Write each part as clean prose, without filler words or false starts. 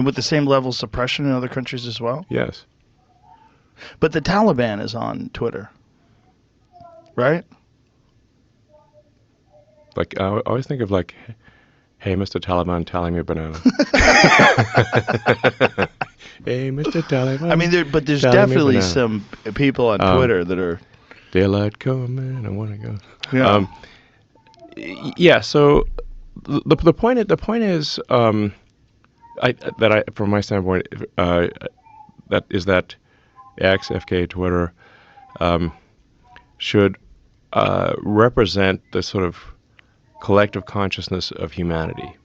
With the same level of suppression in other countries as well? Yes. But the Taliban is on Twitter, right? Like, I always think of like, hey, Mr. Taliban, tally me a banana. Hey, Mr. Taliban. I mean, but there's tally me a definitely banana. some people on Twitter that are... Daylight coming, I want to go. Yeah. Yeah, so the point is, from my standpoint, that is that X, FK, Twitter should represent the sort of collective consciousness of humanity.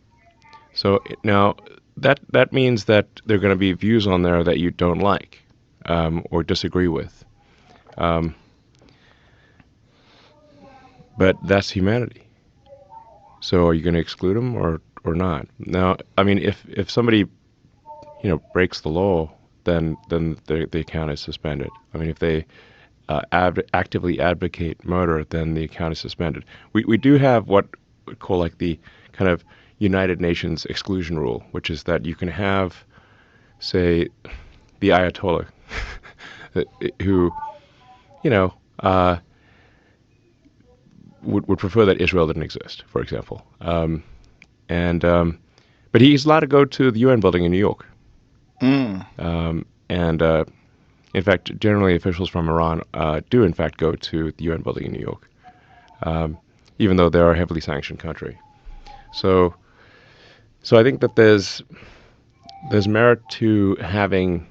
So now that means that there are going to be views on there that you don't like or disagree with. But that's humanity. So are you going to exclude them or not? Now, I mean, if somebody breaks the law, then the account is suspended. I mean, if they actively advocate murder, then the account is suspended. We do have what we call like the kind of United Nations exclusion rule, which is that you can have, say, the Ayatollah, who, would prefer that Israel didn't exist, for example. But he's allowed to go to the UN building in New York. In fact, generally officials from Iran do in fact go to the UN building in New York, even though they're a heavily sanctioned country. So I think that there's merit to having,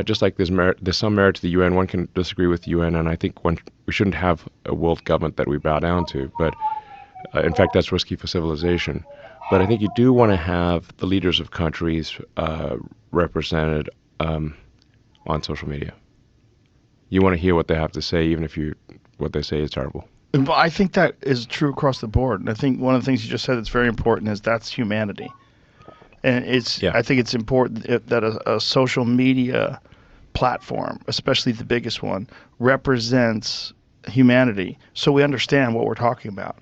just like there's some merit to the UN. One can disagree with the UN, and I think we shouldn't have a world government that we bow down to. But in fact, that's risky for civilization. But I think you do want to have the leaders of countries represented on social media. You want to hear what they have to say, even if what they say is terrible. But I think that is true across the board. And I think one of the things you just said that's very important is that's humanity. And I think it's important that a social media platform, especially the biggest one, represents humanity so we understand what we're talking about.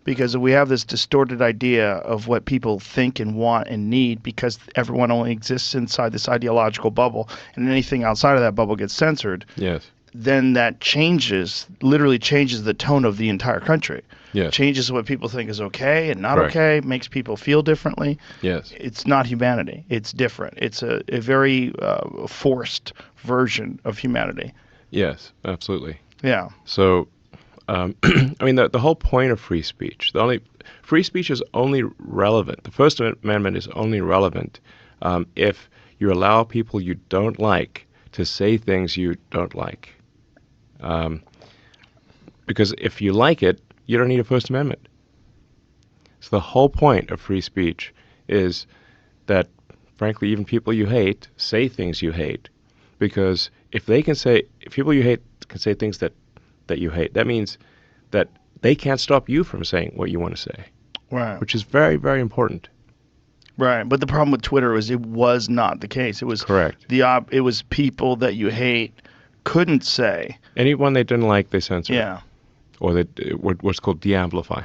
Because we have this distorted idea of what people think and want and need because everyone only exists inside this ideological bubble, and anything outside of that bubble gets censored. Yes. Then that literally changes the tone of the entire country. Yes. Changes what people think is okay and not Correct. okay, makes people feel differently. Yes. It's not humanity. It's different. It's a very forced version of humanity. Yes, absolutely. Yeah. So, I mean, the whole point of free speech, free speech is only relevant. The First Amendment is only relevant if you allow people you don't like to say things you don't like. Because if you like it, you don't need a First Amendment. So the whole point of free speech is that, frankly, even people you hate say things you hate. Because if people you hate can say things that you hate, that means that they can't stop you from saying what you want to say. Right. Which is very, very important. Right, but the problem with Twitter is it was not the case. It was correct. It was people that you hate couldn't say. Anyone they didn't like, they censored. Yeah. Or what's called de-amplify.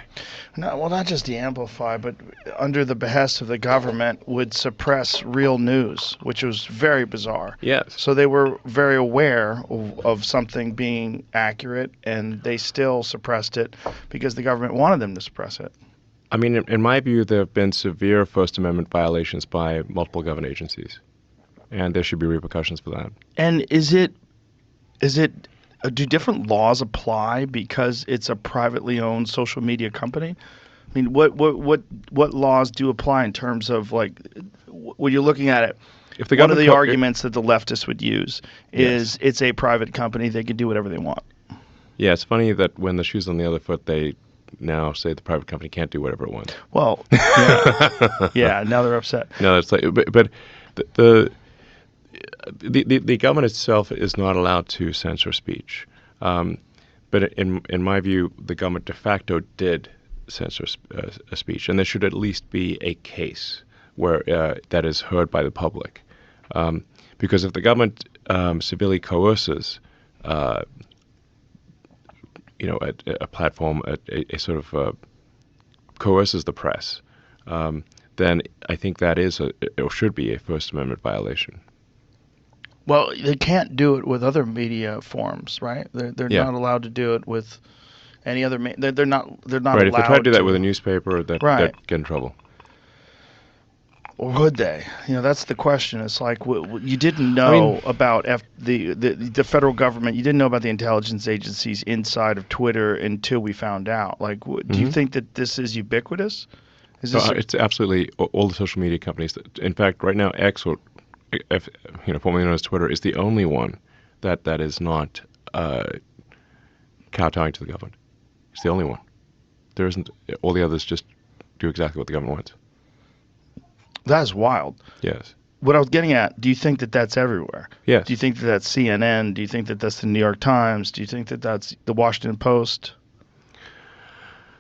No, well, not just de-amplify, but under the behest of the government would suppress real news, which was very bizarre. Yes. So they were very aware of something being accurate, and they still suppressed it because the government wanted them to suppress it. I mean, in my view, there have been severe First Amendment violations by multiple government agencies, and there should be repercussions for that. And do different laws apply because it's a privately owned social media company? I mean, what laws do apply in terms of, like, when you're looking at it? If the one of the arguments that the leftists would use is it's a private company; they can do whatever they want. Yeah, it's funny that when the shoe's on the other foot, they now say the private company can't do whatever it wants. Well, yeah, yeah. Now they're upset. No, it's like, but the government itself is not allowed to censor speech. But in my view, the government de facto did censor a speech, and there should at least be a case where that is heard by the public. Because if the government severely coerces, a platform, a sort of coerces the press, then I think that is or should be a First Amendment violation. Well, they can't do it with other media forms, right? They're Yeah. not allowed to do it with any other. They're not Right. allowed If they try to do that to. with a newspaper, that Right. they'd get in trouble. Or would they? That's the question. It's like you didn't know about the federal government. You didn't know about the intelligence agencies inside of Twitter until we found out. Like, do you think that this is ubiquitous? Is this? It's absolutely all the social media companies. In fact, right now, X, or formerly known as Twitter, is the only one that is not kowtowing to the government. It's the only one. There isn't. All the others just do exactly what the government wants. That is wild. Yes. What I was getting at, do you think that that's everywhere? Yes. Do you think that that's CNN? Do you think that that's the New York Times? Do you think that that's the Washington Post?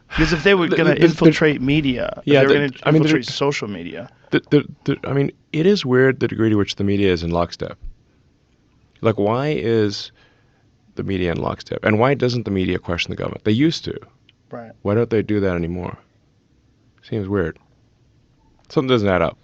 Because if they were going to infiltrate media, if they were going to infiltrate social media. It is weird the degree to which the media is in lockstep. Like, why is the media in lockstep? And why doesn't the media question the government? They used to. Right. Why don't they do that anymore? Seems weird. Something doesn't add up.